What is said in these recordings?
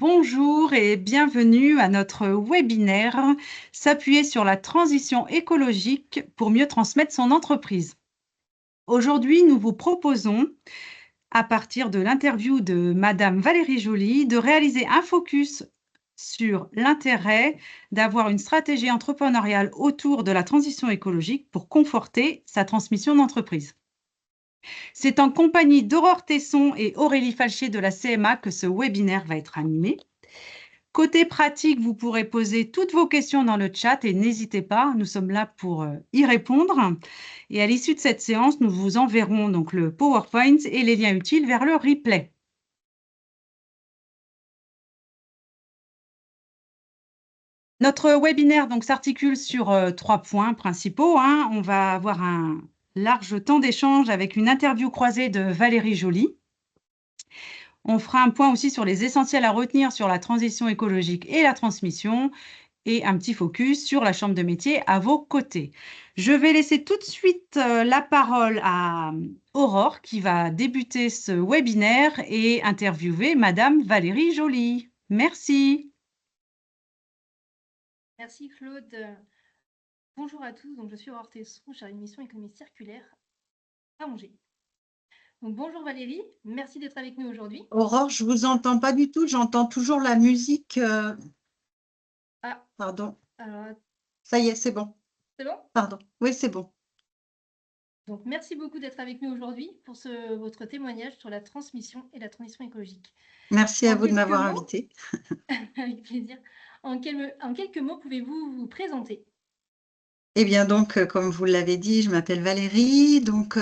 Bonjour et bienvenue à notre webinaire S'appuyer sur la transition écologique pour mieux transmettre son entreprise. Aujourd'hui, nous vous proposons, à partir de l'interview de Madame Valérie Joly, de réaliser un focus sur l'intérêt d'avoir une stratégie entrepreneuriale autour de la transition écologique pour conforter sa transmission d'entreprise. C'est en compagnie d'Aurore Tesson et Aurélie Falchier de la CMA que ce webinaire va être animé. Côté pratique, vous pourrez poser toutes vos questions dans le chat et n'hésitez pas, nous sommes là pour y répondre. Et à l'issue de cette séance, nous vous enverrons donc le PowerPoint et les liens utiles vers le replay. Notre webinaire donc s'articule sur 3 points principaux. On va avoir un large temps d'échange avec une interview croisée de Valérie Joly. On fera un point aussi sur les essentiels à retenir sur la transition écologique et la transmission et un petit focus sur la chambre de métier à vos côtés. Je vais laisser tout de suite la parole à Aurore qui va débuter ce webinaire et interviewer Madame Valérie Joly. Merci. Merci Claude. Bonjour à tous, donc je suis Aurore Tesson, chargée de mission économie circulaire à Angers. Donc bonjour Valérie, merci d'être avec nous aujourd'hui. Aurore, je vous entends pas du tout, j'entends toujours la musique. Ah, Pardon, alors, ça y est, c'est bon. c'est bon? Pardon, oui, c'est bon. Donc merci beaucoup d'être avec nous aujourd'hui pour votre témoignage sur la transmission et la transition écologique. Merci à En vous de quelques m'avoir mots, invité. avec plaisir. En quelques mots, pouvez-vous vous présenter? Eh bien, donc, comme vous l'avez dit, je m'appelle Valérie. Donc,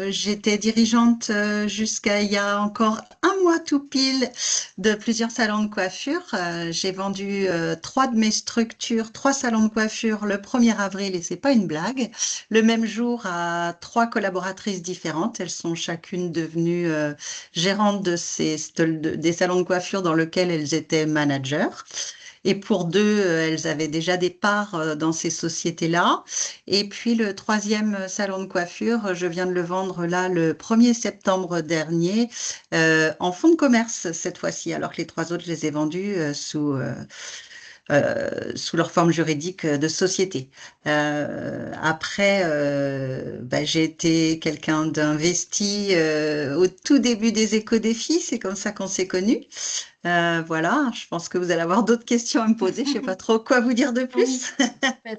j'étais dirigeante jusqu'à il y a encore un mois tout pile de plusieurs salons de coiffure. J'ai vendu 3 de mes structures, 3 salons de coiffure le 1er avril, et c'est pas une blague. Le même jour à 3 collaboratrices différentes. Elles sont chacune devenues gérantes des salons de coiffure dans lesquels elles étaient managers. Et pour 2, elles avaient déjà des parts dans ces sociétés-là. Et puis le 3e salon de coiffure, je viens de le vendre là le 1er septembre dernier en fonds de commerce cette fois-ci, alors que les 3 autres, je les ai vendus sous leur forme juridique de société. Après, j'ai été quelqu'un d'investi au tout début des éco-défis, c'est comme ça qu'on s'est connus. Voilà, je pense que vous allez avoir d'autres questions à me poser. Je ne sais pas trop quoi vous dire de plus.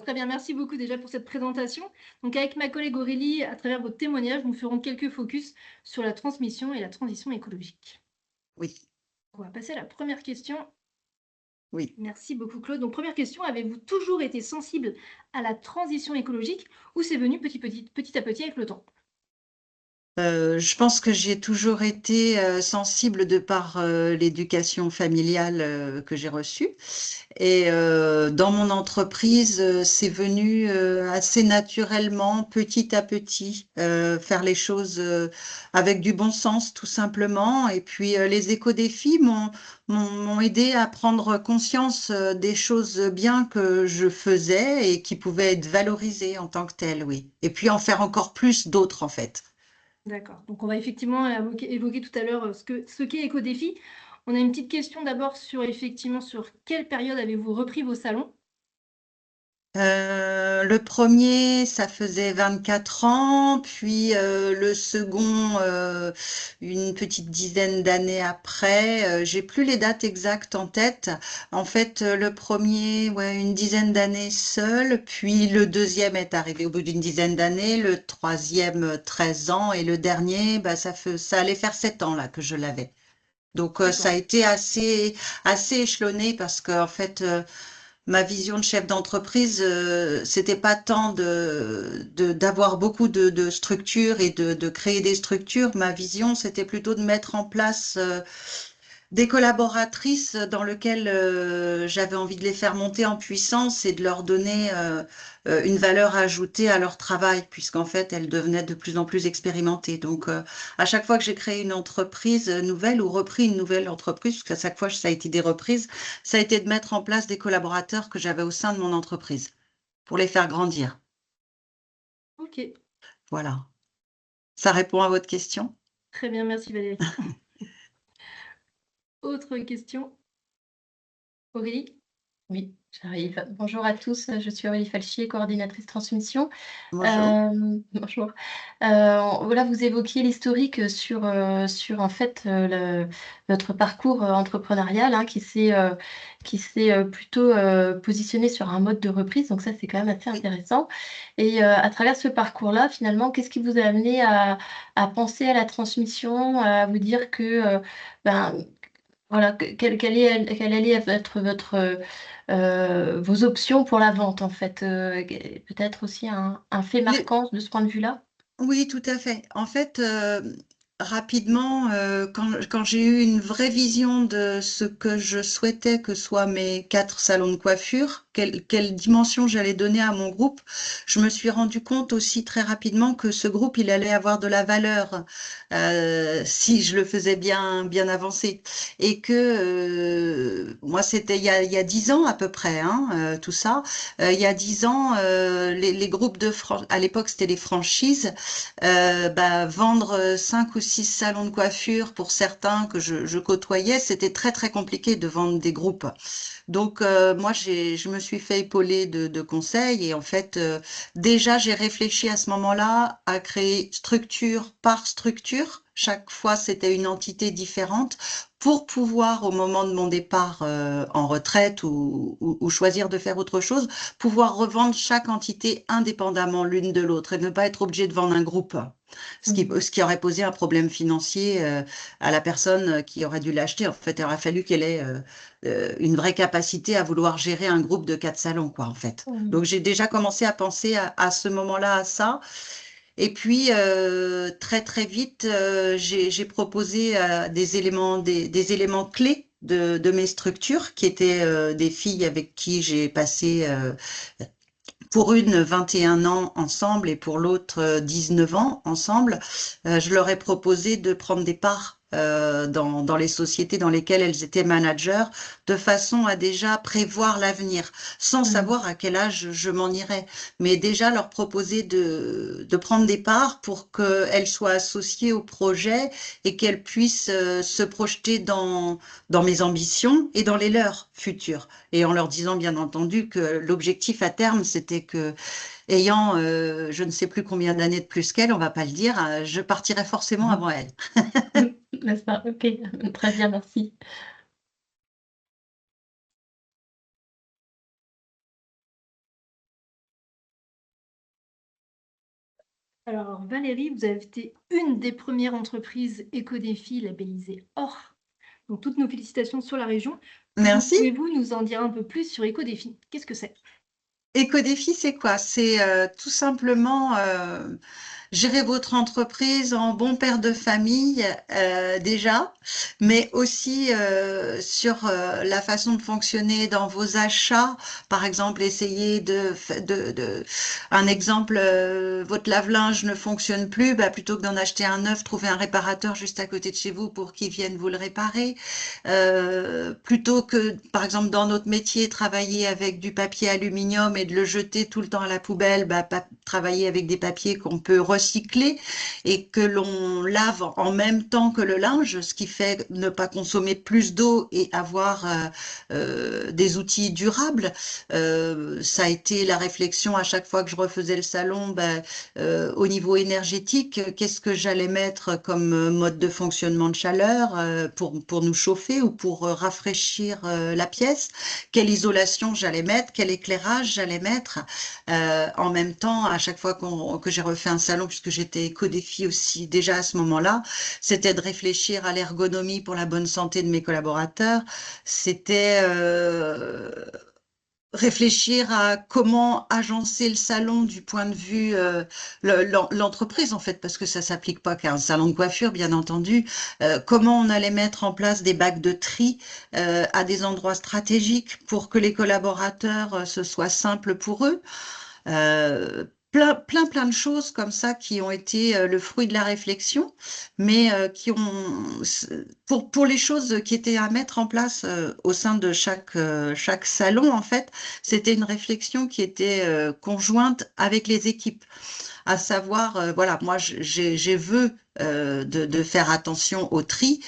Très bien, merci beaucoup déjà pour cette présentation. Donc avec ma collègue Aurélie, à travers votre témoignage, nous ferons quelques focus sur la transmission et la transition écologique. Oui, On va passer à la première question. oui. Merci beaucoup Claude. Donc première question, avez-vous toujours été sensible à la transition écologique ou c'est venu petit à petit avec le temps? Je pense que j'ai toujours été sensible de par l'éducation familiale que j'ai reçue. Et dans mon entreprise, c'est venu assez naturellement, petit à petit, faire les choses avec du bon sens, tout simplement. Et puis, les éco-défis m'ont aidé à prendre conscience des choses bien que je faisais et qui pouvaient être valorisées en tant que telles, oui. Et puis, en faire encore plus d'autres, en fait. D'accord. Donc on va effectivement évoquer tout à l'heure ce qu'est Éco-défi. On a une petite question d'abord sur effectivement sur quelle période avez-vous repris vos salons? Le premier, ça faisait 24 ans, puis le second, une petite dizaine d'années après. J'ai plus les dates exactes en tête. En fait, le premier, ouais, une dizaine d'années seul, puis le deuxième est arrivé au bout d'une dizaine d'années, le troisième, 13 ans, et le dernier, bah, ça allait faire 7 ans là que je l'avais. Donc, ça a D'accord. été assez échelonné parce qu'en fait, ma vision de chef d'entreprise, c'était pas tant d'avoir beaucoup de structures et de créer des structures. Ma vision, c'était plutôt de mettre en place des collaboratrices dans lesquelles j'avais envie de les faire monter en puissance et de leur donner une valeur ajoutée à leur travail, puisqu'en fait, elles devenaient de plus en plus expérimentées. Donc, à chaque fois que j'ai créé une entreprise nouvelle ou repris une nouvelle entreprise, parce qu'à chaque fois, ça a été des reprises, ça a été de mettre en place des collaborateurs que j'avais au sein de mon entreprise pour les faire grandir. Ok. Voilà. Ça répond à votre question? Très bien, merci Valérie. Autre question. Aurélie? Oui, j'arrive. Bonjour à tous, je suis Aurélie Falchier, coordinatrice transmission. Bonjour. Bonjour. Voilà, vous évoquiez l'historique sur en fait, votre parcours, entrepreneurial, hein, qui s'est plutôt, positionné sur un mode de reprise, donc ça, c'est quand même assez Oui. intéressant et à travers ce parcours-là, finalement, qu'est-ce qui vous a amené à penser à la transmission, à vous dire que, ben, voilà, quelle allait être vos options pour la vente, en fait? Peut-être aussi un fait Les- marquant de ce point de vue-là? Oui, tout à fait. En fait, rapidement, quand j'ai eu une vraie vision de ce que je souhaitais que soient mes 4 salons de coiffure, quelle dimension j'allais donner à mon groupe, je me suis rendu compte aussi très rapidement que ce groupe, il allait avoir de la valeur si je le faisais bien avancé. Et que moi, c'était il y a 10 ans à peu près, hein, tout ça. Il y a 10 ans, les groupes à l'époque, c'était les franchises. Vendre 5 ou 6 salons de coiffure pour certains que je côtoyais, c'était très très compliqué de vendre des groupes. Donc moi je me suis fait épauler de conseils et en fait déjà j'ai réfléchi à ce moment-là à créer structure par structure. Chaque fois c'était une entité différente pour pouvoir au moment de mon départ en retraite ou choisir de faire autre chose, pouvoir revendre chaque entité indépendamment l'une de l'autre et ne pas être obligé de vendre un groupe. Ce qui aurait posé un problème financier à la personne qui aurait dû l'acheter. En fait, il aurait fallu qu'elle ait une vraie capacité à vouloir gérer un groupe de 4 salons, quoi, en fait. Mmh. Donc, j'ai déjà commencé à penser à ce moment-là à ça. Et puis, très, très vite, j'ai proposé des éléments clés de mes structures, qui étaient des filles avec qui j'ai passé pour une 21 ans ensemble et pour l'autre 19 ans ensemble. Je leur ai proposé de prendre des parts dans les sociétés dans lesquelles elles étaient managers, de façon à déjà prévoir l'avenir, sans Mmh. savoir à quel âge je m'en irais, mais déjà leur proposer de prendre des parts pour qu'elles soient associées au projet et qu'elles puissent se projeter dans mes ambitions et dans les leurs futures. Et en leur disant bien entendu que l'objectif à terme, c'était que, ayant je ne sais plus combien d'années de plus qu'elle, on va pas le dire, je partirai forcément avant elle. N'est-ce pas? OK, très bien, merci. Alors, Valérie, vous avez été une des premières entreprises éco-défi labellisées OR. Donc, toutes nos félicitations sur la région. Merci. Pouvez-vous nous en dire un peu plus sur éco-défi? Qu'est-ce que c'est? Éco-défi, c'est quoi? C'est tout simplement gérer votre entreprise en bon père de famille déjà, mais aussi sur la façon de fonctionner dans vos achats. Par exemple, essayer un exemple, votre lave-linge ne fonctionne plus, plutôt que d'en acheter un neuf, trouver un réparateur juste à côté de chez vous pour qu'il vienne vous le réparer. Plutôt que, par exemple, dans notre métier, travailler avec du papier aluminium et de le jeter tout le temps à la poubelle, travailler avec des papiers qu'on peut recycler et que l'on lave en même temps que le linge, ce qui fait ne pas consommer plus d'eau et avoir des outils durables. Ça a été la réflexion à chaque fois que je refaisais le salon, au niveau énergétique, qu'est-ce que j'allais mettre comme mode de fonctionnement de chaleur pour nous chauffer ou pour rafraîchir la pièce, quelle isolation j'allais mettre, quel éclairage j'allais mettre. En même temps, à chaque fois que j'ai refait un salon, puisque j'étais éco-défi aussi déjà à ce moment-là, c'était de réfléchir à l'ergonomie pour la bonne santé de mes collaborateurs. C'était réfléchir à comment agencer le salon du point de vue l'entreprise en fait, parce que ça s'applique pas qu'à un salon de coiffure, bien entendu. Comment on allait mettre en place des bacs de tri à des endroits stratégiques pour que les collaborateurs, ce soit simple pour eux. Plein de choses comme ça qui ont été le fruit de la réflexion, mais pour les choses qui étaient à mettre en place au sein de chaque salon, en fait, c'était une réflexion qui était conjointe avec les équipes. à savoir, voilà, moi, j'ai veux de faire attention au tri.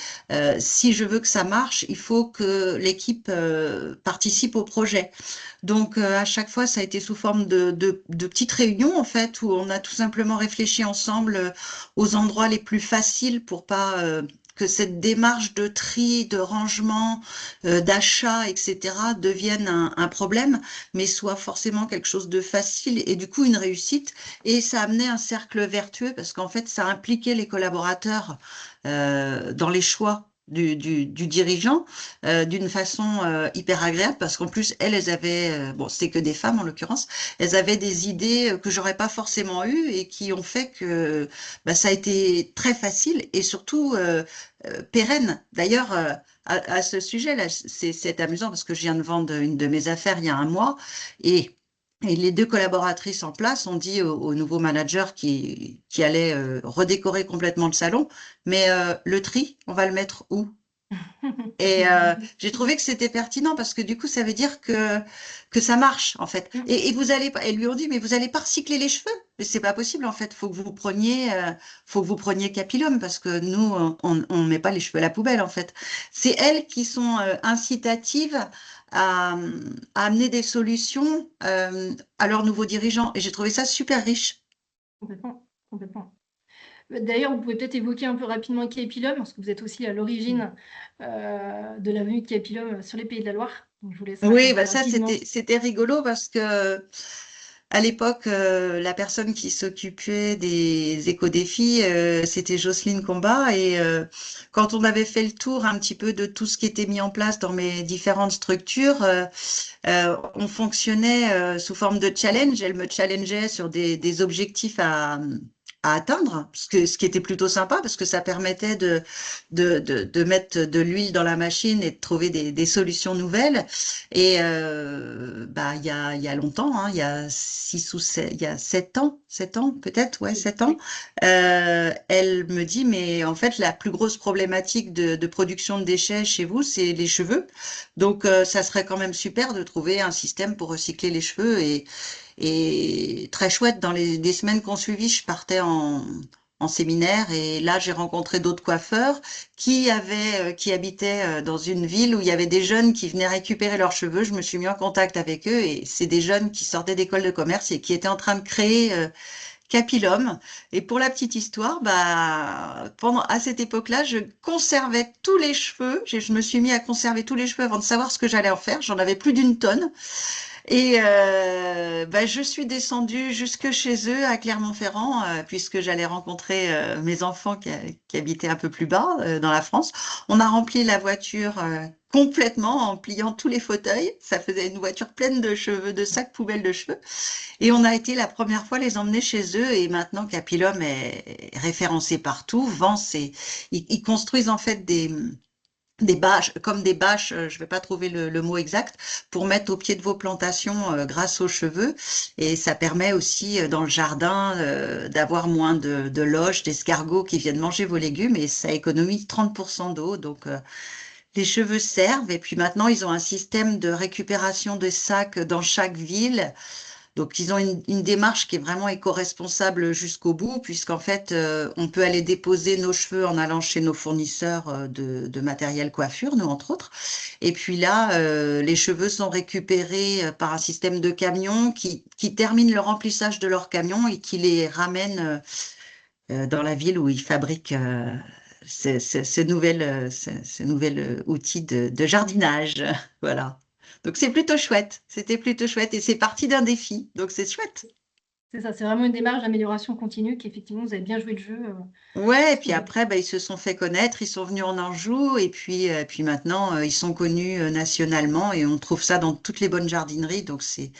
Si je veux que ça marche, il faut que l'équipe participe au projet. Donc, à chaque fois, ça a été sous forme de petites réunions, en fait, où on a tout simplement réfléchi ensemble aux endroits les plus faciles pour pas que cette démarche de tri, de rangement, d'achat, etc., devienne un problème, mais soit forcément quelque chose de facile et du coup une réussite. Et ça amenait un cercle vertueux parce qu'en fait, ça impliquait les collaborateurs dans les choix du dirigeant d'une façon hyper agréable parce qu'en plus elles avaient bon c'était que des femmes en l'occurrence, elles avaient des idées que j'aurais pas forcément eues et qui ont fait que bah, ça a été très facile et surtout pérenne. D'ailleurs à ce sujet-là, c'est amusant parce que je viens de vendre une de mes affaires il y a un mois et les deux collaboratrices en place ont dit au nouveau manager qui allait redécorer complètement le salon, mais le tri, on va le mettre où? Et j'ai trouvé que c'était pertinent parce que du coup, ça veut dire que ça marche en fait. Et vous allez pas, elles lui ont dit, mais vous allez pas recycler les cheveux. Mais c'est pas possible en fait. Faut que vous preniez Capilum parce que nous, on met pas les cheveux à la poubelle en fait. C'est elles qui sont incitatives à, à amener des solutions à leurs nouveaux dirigeants. Et j'ai trouvé ça super riche. Complètement, complètement. D'ailleurs, vous pouvez peut-être évoquer un peu rapidement Capilum, parce que vous êtes aussi à l'origine de la venue de Capilum sur les Pays de la Loire. Donc, je vous laisse Oui, raconter bah ça rapidement. c'était rigolo parce que à l'époque, la personne qui s'occupait des éco-défis, c'était Jocelyne Combat. Et quand on avait fait le tour un petit peu de tout ce qui était mis en place dans mes différentes structures, on fonctionnait sous forme de challenge. Elle me challengeait sur des objectifs à atteindre, ce qui était plutôt sympa parce que ça permettait de mettre de l'huile dans la machine et de trouver des solutions nouvelles. Et bah, il y a longtemps, hein, il y a 6 ou 7, il y a 7 ans peut-être, ouais, 7 ans, elle me dit, mais en fait, la plus grosse problématique de production de déchets chez vous, c'est les cheveux. Donc, ça serait quand même super de trouver un système pour recycler les cheveux et très chouette. Dans les semaines qu'on suivit, je partais en séminaire et là, j'ai rencontré d'autres coiffeurs qui habitaient dans une ville où il y avait des jeunes qui venaient récupérer leurs cheveux. Je me suis mis en contact avec eux et c'est des jeunes qui sortaient d'école de commerce et qui étaient en train de créer Capilum. Et pour la petite histoire, bah, à cette époque-là, je conservais tous les cheveux. Je me suis mis à conserver tous les cheveux avant de savoir ce que j'allais en faire. J'en avais plus d'une tonne. Et bah, je suis descendue jusque chez eux à Clermont-Ferrand, puisque j'allais rencontrer mes enfants qui habitaient un peu plus bas dans la France. On a rempli la voiture complètement en pliant tous les fauteuils. Ça faisait une voiture pleine de cheveux, de sacs poubelles de cheveux. Et on a été la première fois les emmener chez eux. Et maintenant, Capilum est référencé partout. Ils construisent en fait des bâches, comme des bâches, je ne vais pas trouver le mot exact, pour mettre au pied de vos plantations grâce aux cheveux. Et ça permet aussi dans le jardin d'avoir moins de loges, d'escargots qui viennent manger vos légumes et ça économise 30% d'eau. Donc les cheveux servent. Et puis maintenant, ils ont un système de récupération de sacs dans chaque ville. Donc, ils ont une démarche qui est vraiment éco-responsable jusqu'au bout, puisqu'en fait, on peut aller déposer nos cheveux en allant chez nos fournisseurs de matériel coiffure, nous, entre autres. Et puis là, les cheveux sont récupérés par un système de camions qui termine le remplissage de leur camion et qui les ramène dans la ville où ils fabriquent ce nouvel outil de jardinage. Voilà. Donc c'est plutôt chouette. C'était plutôt chouette et c'est parti d'un défi. Donc c'est chouette. C'est ça, c'est vraiment une démarche d'amélioration continue qu'effectivement, vous avez bien joué le jeu. Ouais, et puis après, bah, ils se sont fait connaître, ils sont venus en Anjou, et puis maintenant, ils sont connus nationalement, et on trouve ça dans toutes les bonnes jardineries. Donc c'est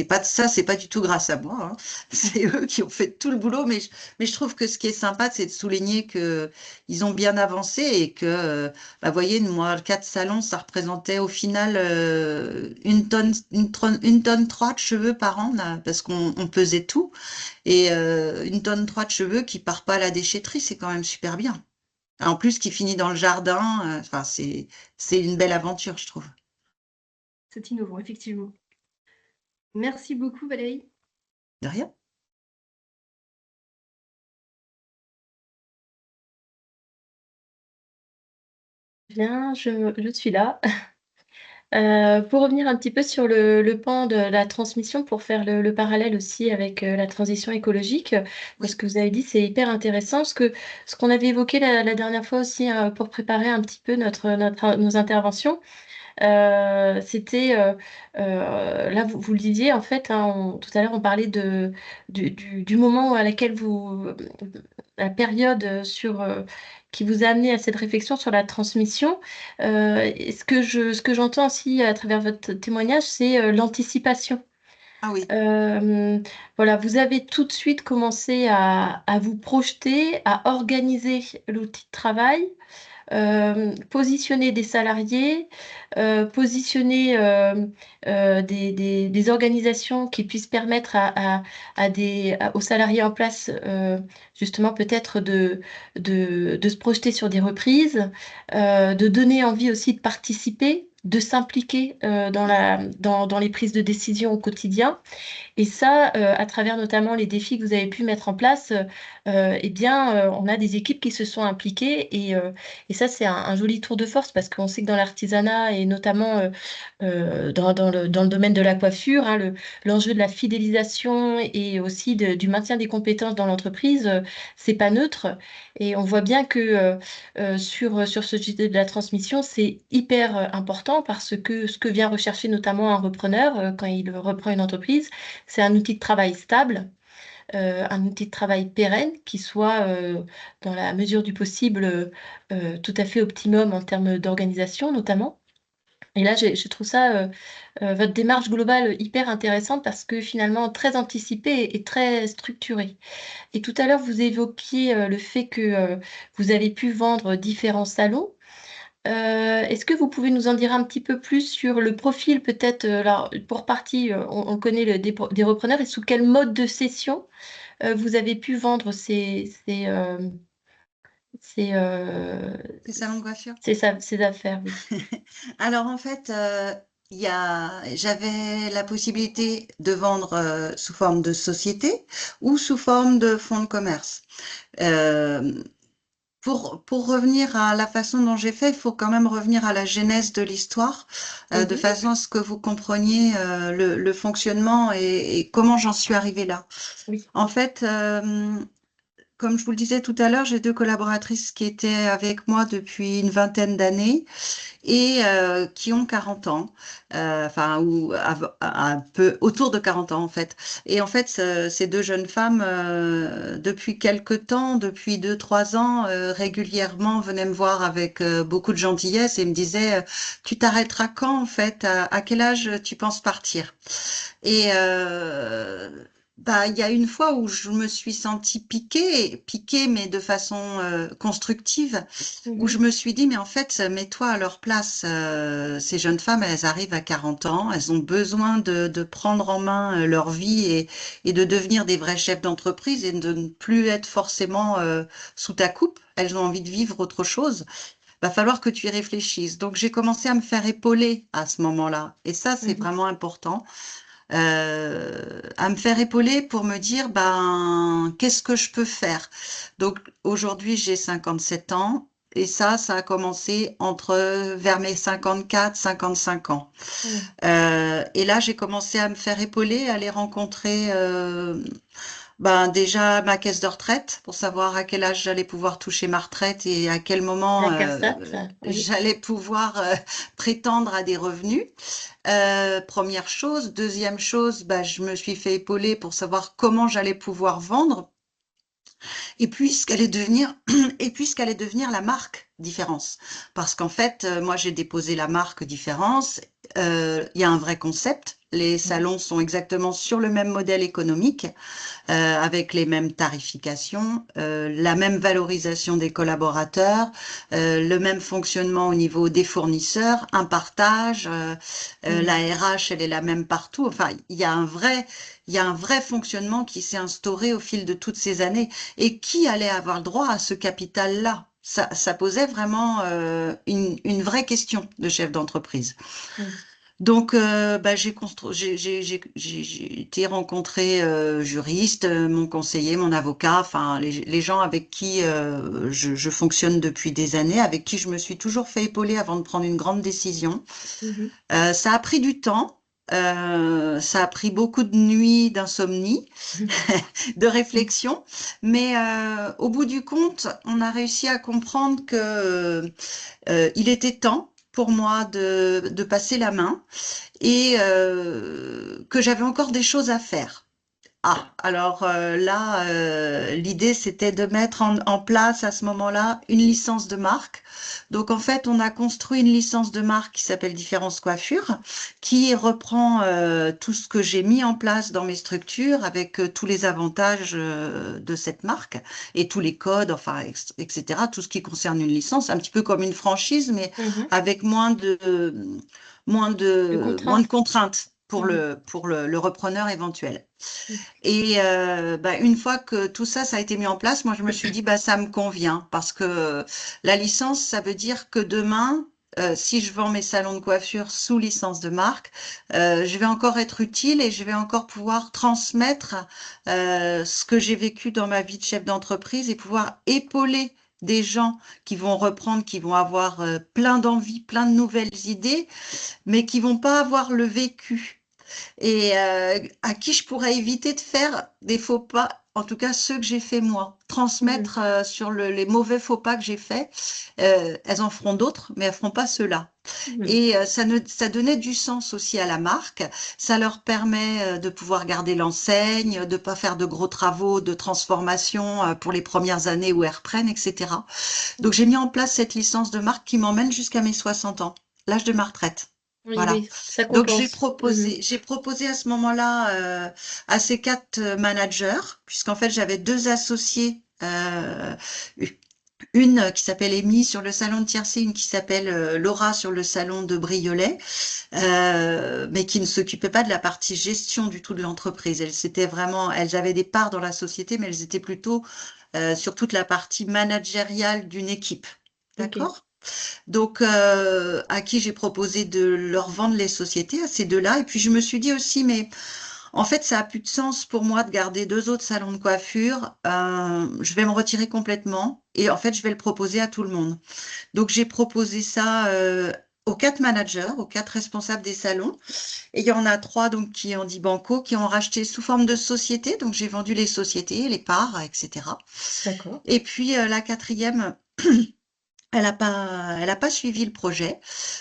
pas ça, c'est pas du tout grâce à moi, hein. C'est eux qui ont fait tout le boulot. Mais je trouve que ce qui est sympa, c'est de souligner que ils ont bien avancé et que, bah, vous voyez, moi, 4 salons, ça représentait au final 1,3 tonne de cheveux par an, là, parce qu'on pesait tout. Et 1,3 tonne de cheveux qui part pas à la déchetterie, c'est quand même super bien. En plus, qui finit dans le jardin, enfin, c'est une belle aventure, je trouve. C'est innovant, effectivement. Merci beaucoup, Valérie. De rien. Bien, je suis là. Pour revenir un petit peu sur le pan de la transmission, pour faire le parallèle aussi avec la transition écologique, ce Oui, que vous avez dit, c'est hyper intéressant. Ce qu'on avait évoqué la dernière fois aussi, pour préparer un petit peu nos interventions, c'était, là, vous le disiez, en fait, hein, tout à l'heure, on parlait du moment à laquelle la période qui vous a amené à cette réflexion sur la transmission. Et ce que j'entends aussi à travers votre témoignage, c'est l'anticipation. ah oui, Euh, voilà, vous avez tout de suite commencé à vous projeter, à organiser l'outil de travail, positionner des salariés, positionner des organisations qui puissent permettre aux salariés en place, justement peut-être de se projeter sur des reprises, de donner envie aussi de participer, de s'impliquer dans les prises de décision au quotidien. Et ça, à travers notamment les défis que vous avez pu mettre en place, eh bien, on a des équipes qui se sont impliquées et ça, c'est un joli tour de force parce qu'on sait que dans l'artisanat et notamment dans le domaine de la coiffure, hein, l'enjeu de la fidélisation et aussi du maintien des compétences dans l'entreprise, c'est pas neutre. Et on voit bien que sur ce sujet de la transmission, c'est hyper important parce que ce que vient rechercher notamment un repreneur quand il reprend une entreprise, c'est un outil de travail stable, un outil de travail pérenne qui soit, dans la mesure du possible, tout à fait optimum en termes d'organisation notamment. Et là, je trouve ça, votre démarche globale hyper intéressante parce que finalement très anticipée et très structurée. Et tout à l'heure, vous évoquiez le fait que vous avez pu vendre différents salons. Est-ce que vous pouvez nous en dire un petit peu plus sur le profil peut-être, alors pour partie, on connaît des repreneurs et sous quel mode de cession vous avez pu vendre ces, c'est salon de coiffure. ces affaires, oui. Alors en fait, j'avais la possibilité de vendre sous forme de société ou sous forme de fonds de commerce. Euh, pour revenir à la façon dont j'ai fait, il faut quand même revenir à la genèse de l'histoire, de Mhm. façon à ce que vous compreniez le fonctionnement et comment j'en suis arrivée là. Oui, En fait, comme je vous le disais tout à l'heure, j'ai deux collaboratrices qui étaient avec moi depuis une vingtaine d'années et qui ont 40 ans, enfin, ou un peu autour de 40 ans en fait. Et en fait, ces deux jeunes femmes, depuis quelque temps, depuis 2, 3 ans, régulièrement venaient me voir avec beaucoup de gentillesse et me disaient, tu t'arrêteras quand en fait? À quel âge tu penses partir? Et bah, il y a une fois où je me suis sentie piquée, mais de façon constructive, où je mhm. me suis dit, mais en fait, mets-toi à leur place. Ces jeunes femmes, elles arrivent à 40 ans, elles ont besoin de prendre en main leur vie et de devenir des vrais chefs d'entreprise et de ne plus être forcément sous ta coupe. Elles ont envie de vivre autre chose. Va falloir que tu y réfléchisses. Donc, j'ai commencé à me faire épauler à ce moment-là. Et ça, c'est Mhm. vraiment important. À me faire épauler pour me dire, ben, qu'est-ce que je peux faire? Donc, aujourd'hui, j'ai 57 ans. Et ça a commencé vers mes 54, 55 ans. Mhm. Et là, j'ai commencé à me faire épauler, à aller rencontrer ben, déjà ma caisse de retraite pour savoir à quel âge j'allais pouvoir toucher ma retraite et à quel moment La CARSAT, oui. j'allais pouvoir prétendre à des revenus. Première chose. Deuxième chose, bah, je me suis fait épauler pour savoir comment j'allais pouvoir vendre et puis ce qu'allait devenir, et puis ce qu'allait devenir la marque Différence. Parce qu'en fait, moi, j'ai déposé la marque Différence. Il y a un vrai concept. Les Mhm. salons sont exactement sur le même modèle économique, avec les mêmes tarifications, la même valorisation des collaborateurs, le même fonctionnement au niveau des fournisseurs, un partage, la Mhm. RH, elle est la même partout. Enfin, il y a un vrai fonctionnement qui s'est instauré au fil de toutes ces années. Et qui allait avoir le droit à ce capital-là? Ça posait vraiment une vraie question de chef d'entreprise. Mhm. Donc, j'ai été rencontrer juriste, mon conseiller, mon avocat, enfin les gens avec qui je fonctionne depuis des années, avec qui je me suis toujours fait épauler avant de prendre une grande décision. Mhm. Ça a pris du temps, ça a pris beaucoup de nuits d'insomnie, de réflexion, mais au bout du compte, on a réussi à comprendre que il était temps pour moi de passer la main et que j'avais encore des choses à faire. Ah, alors là, l'idée, c'était de mettre en place à ce moment-là une licence de marque. Donc, en fait, on a construit une licence de marque qui s'appelle Différence Coiffure, qui reprend tout ce que j'ai mis en place dans mes structures avec tous les avantages de cette marque et tous les codes, enfin, etc., tout ce qui concerne une licence, un petit peu comme une franchise, mais Mhm. avec De moins de contraintes. contraintes pour Mhm. le repreneur éventuel. Mhm. Et une fois que tout ça, ça a été mis en place, moi, je me suis dit, bah, ça me convient parce que la licence, ça veut dire que demain, si je vends mes salons de coiffure sous licence de marque, je vais encore être utile et je vais encore pouvoir transmettre ce que j'ai vécu dans ma vie de chef d'entreprise et pouvoir épauler des gens qui vont reprendre, qui vont avoir plein d'envie, plein de nouvelles idées, mais qui vont pas avoir le vécu et à qui je pourrais éviter de faire des faux pas, en tout cas ceux que j'ai fait moi. Mhm. Transmettre sur les mauvais faux pas que j'ai faits. Elles en feront d'autres, mais elles feront pas ceux-là. Mhm. Et ça donnait du sens aussi à la marque. Ça leur permet de pouvoir garder l'enseigne, de pas faire de gros travaux de transformation pour les premières années où elles reprennent, etc. Donc j'ai mis en place cette licence de marque qui m'emmène jusqu'à mes 60 ans, l'âge de ma retraite. Oui, Voilà. oui, ça Donc compense. Mhm. j'ai proposé à ce moment-là à ces 4 managers, puisqu'en fait j'avais 2 associés, une qui s'appelle Amy sur le salon de Tiercé, une qui s'appelle Laura sur le salon de Briolet, mais qui ne s'occupaient pas de la partie gestion du tout de l'entreprise. Elles avaient des parts dans la société, mais elles étaient plutôt sur toute la partie managériale d'une équipe. Ok. D'accord? Donc, à qui j'ai proposé de leur vendre les sociétés, à ces deux-là. Et puis, je me suis dit aussi, mais en fait, ça a plus de sens pour moi de garder 2 autres salons de coiffure. Je vais me retirer complètement et en fait, je vais le proposer à tout le monde. Donc, j'ai proposé ça aux 4 managers, aux 4 responsables des salons. Et il y en a 3 donc qui ont dit banco, qui ont racheté sous forme de société. Donc, j'ai vendu les sociétés, les parts, etc. D'accord. Et puis, la quatrième, elle a pas suivi le projet.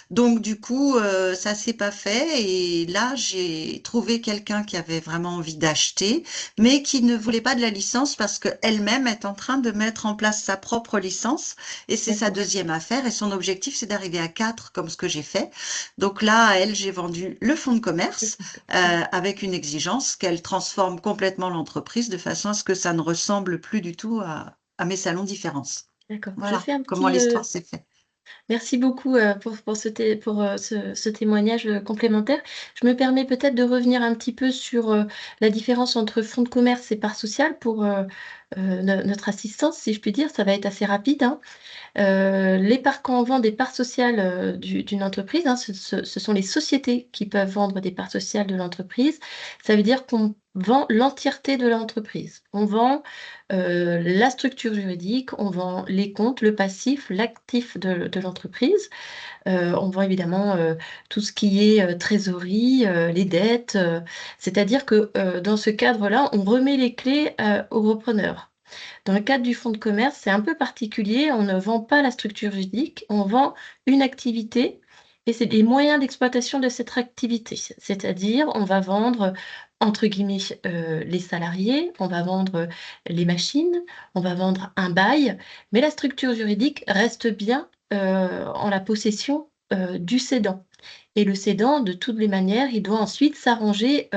Donc, du coup, ça s'est pas fait. Et là, j'ai trouvé quelqu'un qui avait vraiment envie d'acheter, mais qui ne voulait pas de la licence parce qu'elle-même est en train de mettre en place sa propre licence. Et c'est sa D'accord. deuxième affaire. Et son objectif, c'est d'arriver à 4, comme ce que j'ai fait. Donc là, à elle, j'ai vendu le fonds de commerce avec une exigence qu'elle transforme complètement l'entreprise de façon à ce que ça ne ressemble plus du tout à mes salons différences. D'accord. Je Voilà fais un comment petit, l'histoire s'est faite. merci beaucoup pour ce témoignage complémentaire. Je me permets peut-être de revenir un petit peu sur la différence entre fonds de commerce et part sociale pour notre assistance, si je puis dire. Ça va être assez rapide, hein. Quand on vend des parts sociales d'une entreprise, hein, ce sont les sociétés qui peuvent vendre des parts sociales de l'entreprise. Ça veut dire qu'on vend l'entièreté de l'entreprise. On vend la structure juridique, on vend les comptes, le passif, l'actif de l'entreprise. On vend évidemment tout ce qui est trésorerie, les dettes. C'est-à-dire que dans ce cadre-là, on remet les clés au repreneur. Dans le cadre du fonds de commerce, c'est un peu particulier. On ne vend pas la structure juridique, on vend une activité et c'est les moyens d'exploitation de cette activité. C'est-à-dire, on va vendre, entre guillemets, les salariés, on va vendre les machines, on va vendre un bail, mais la structure juridique reste bien en la possession du cédant. Et le cédant, de toutes les manières, il doit ensuite s'arranger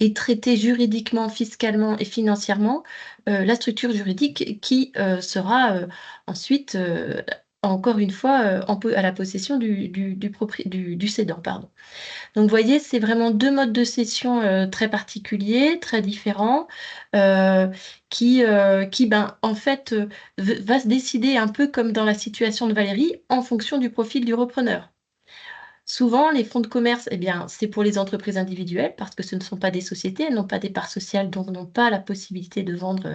et traiter juridiquement, fiscalement et financièrement la structure juridique qui sera ensuite, encore une fois, à la possession du cédant. Pardon. Donc, vous voyez, c'est vraiment 2 modes de cession très particuliers, très différents, euh, qui en fait, va se décider un peu comme dans la situation de Valérie, en fonction du profil du repreneur. Souvent, les fonds de commerce, eh bien, c'est pour les entreprises individuelles parce que ce ne sont pas des sociétés, elles n'ont pas des parts sociales, donc n'ont pas la possibilité de vendre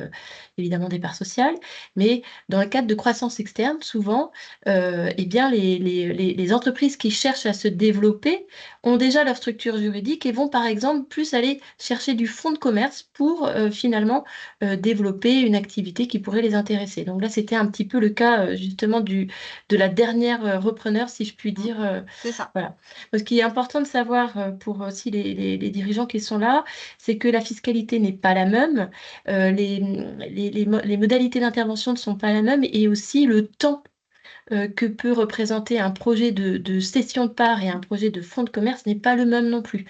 évidemment des parts sociales. Mais dans le cadre de croissance externe, souvent, eh bien, les entreprises qui cherchent à se développer ont déjà leur structure juridique et vont par exemple plus aller chercher du fonds de commerce pour finalement développer une activité qui pourrait les intéresser. Donc là, c'était un petit peu le cas justement de la dernière repreneur, si je puis dire. C'est ça. Voilà. Donc, ce qui est important de savoir pour aussi les dirigeants qui sont là, c'est que la fiscalité n'est pas la même, les modalités d'intervention ne sont pas la même et aussi le temps que peut représenter un projet de cession de parts et un projet de fonds de commerce n'est pas le même non plus.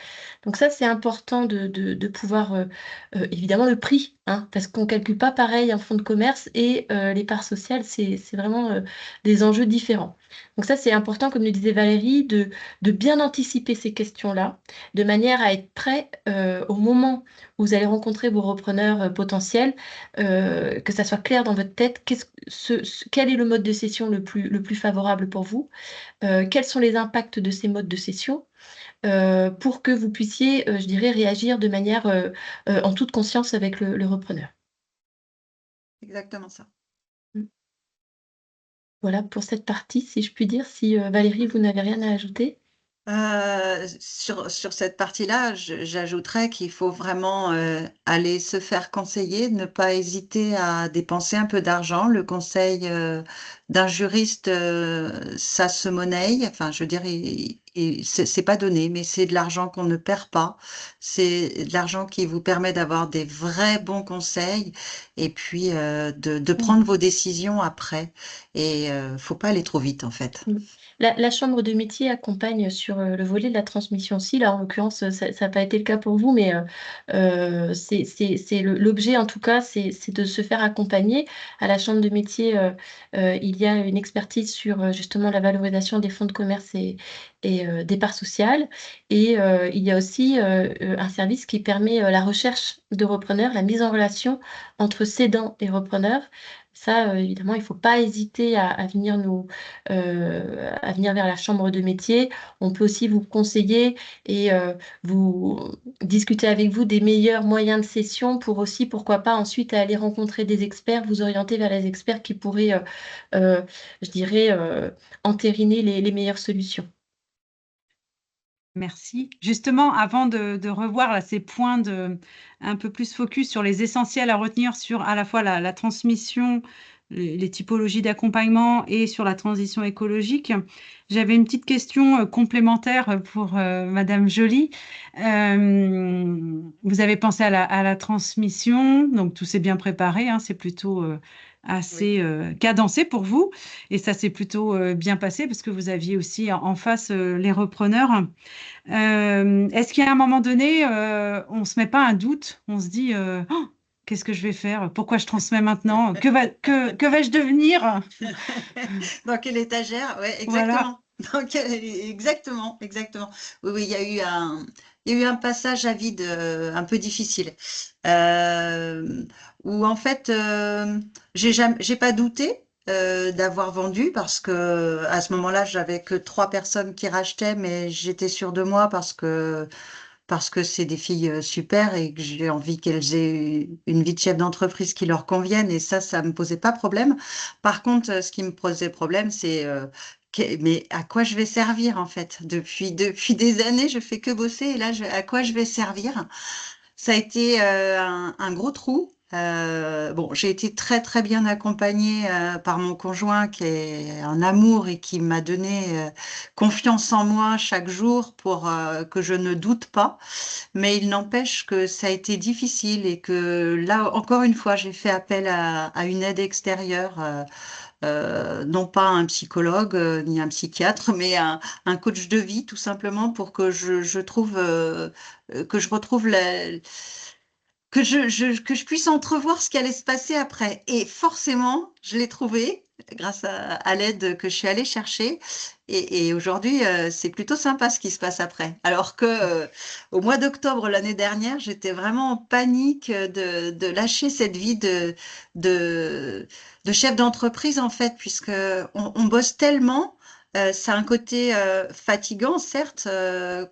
Donc ça, c'est important de pouvoir, évidemment, le prix, hein, parce qu'on ne calcule pas pareil un fonds de commerce et les parts sociales, c'est vraiment des enjeux différents. Donc ça, c'est important, comme le disait Valérie, de bien anticiper ces questions-là, de manière à être prêt au moment où vous allez rencontrer vos repreneurs potentiels, que ça soit clair dans votre tête, quel est le mode de cession le plus favorable pour vous, quels sont les impacts de ces modes de cession, pour que vous puissiez, je dirais, réagir de manière en toute conscience avec le repreneur. Exactement ça. Mm. Voilà pour cette partie, si je puis dire. Si Valérie, vous n'avez rien à ajouter. Sur cette partie-là, j'ajouterais qu'il faut vraiment aller se faire conseiller, ne pas hésiter à dépenser un peu d'argent. Le conseil d'un juriste, ça se monnaie. Enfin, je veux dire, c'est pas donné, mais c'est de l'argent qu'on ne perd pas. C'est de l'argent qui vous permet d'avoir des vrais bons conseils et puis de prendre vos décisions après. Et faut pas aller trop vite, en fait. La chambre de métier accompagne sur le volet de la transmission aussi. Là, en l'occurrence, ça n'a pas été le cas pour vous, mais c'est l'objet, en tout cas, c'est de se faire accompagner. À la chambre de métier, il y a une expertise sur justement la valorisation des fonds de commerce et des parts sociales. Et il y a aussi un service qui permet la recherche de repreneurs, la mise en relation entre cédants et repreneurs. Ça, évidemment, il ne faut pas hésiter à venir à venir vers la chambre de métier. On peut aussi vous conseiller et vous discuter avec vous des meilleurs moyens de cession pour aussi, pourquoi pas, ensuite aller rencontrer des experts, vous orienter vers les experts qui pourraient, je dirais, entériner les meilleures solutions. Merci. Justement, avant de revoir là, ces points un peu plus focus sur les essentiels à retenir sur à la fois la transmission, les typologies d'accompagnement et sur la transition écologique, j'avais une petite question complémentaire pour Madame Joly. Vous avez pensé à la transmission, donc tout s'est bien préparé, hein, c'est plutôt assez cadencé pour vous. Et ça s'est plutôt bien passé parce que vous aviez aussi en face les repreneurs. Est-ce qu'à un moment donné, on ne se met pas un doute? On se dit, oh, qu'est-ce que je vais faire? Pourquoi je transmets maintenant? Que vais-je devenir? Dans quelle étagère? Oui, Voilà. exactement. Exactement, exactement. Oui, oui, il y a eu un passage à vide un peu difficile. Où en fait, j'ai pas douté d'avoir vendu parce que à ce moment-là, j'avais que 3 personnes qui rachetaient, mais j'étais sûre de moi parce que c'est des filles super et que j'ai envie qu'elles aient une vie de chef d'entreprise qui leur convienne. Et ça me posait pas problème. Par contre, ce qui me posait problème, c'est mais à quoi je vais servir en fait? Depuis des années, je fais que bosser et là, à quoi je vais servir? Ça a été un gros trou. Bon, j'ai été très très bien accompagnée par mon conjoint qui est un amour et qui m'a donné confiance en moi chaque jour pour que je ne doute pas. Mais il n'empêche que ça a été difficile et que là, encore une fois, j'ai fait appel à une aide extérieure. Non pas un psychologue ni un psychiatre, mais un coach de vie tout simplement pour que je trouve que je retrouve que je puisse entrevoir ce qui allait se passer après. Et forcément, je l'ai trouvé grâce à l'aide que je suis allée chercher. Et aujourd'hui, c'est plutôt sympa ce qui se passe après. Alors que au mois d'octobre l'année dernière, j'étais vraiment en panique de lâcher cette vie de chef d'entreprise en fait, puisque on bosse tellement. ça a un côté fatigant, certes,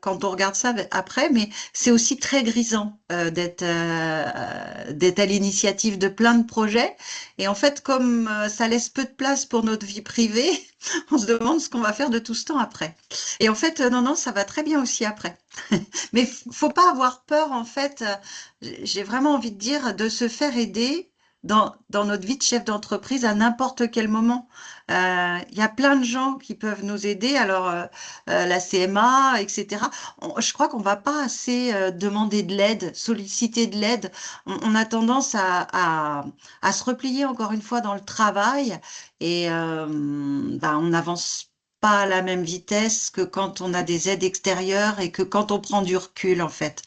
quand on regarde ça après, mais c'est aussi très grisant d'être à l'initiative de plein de projets. Et en fait, comme ça laisse peu de place pour notre vie privée, on se demande ce qu'on va faire de tout ce temps après. Et en fait, non, non, ça va très bien aussi après. Mais faut pas avoir peur, en fait. J'ai vraiment envie de dire de se faire aider dans notre vie de chef d'entreprise à n'importe quel moment. Il y a plein de gens qui peuvent nous aider. Alors, la CMA, etc. Je crois qu'on va pas assez demander de l'aide, solliciter de l'aide. On a tendance à se replier encore une fois dans le travail et on n'avance pas à la même vitesse que quand on a des aides extérieures et que quand on prend du recul, en fait.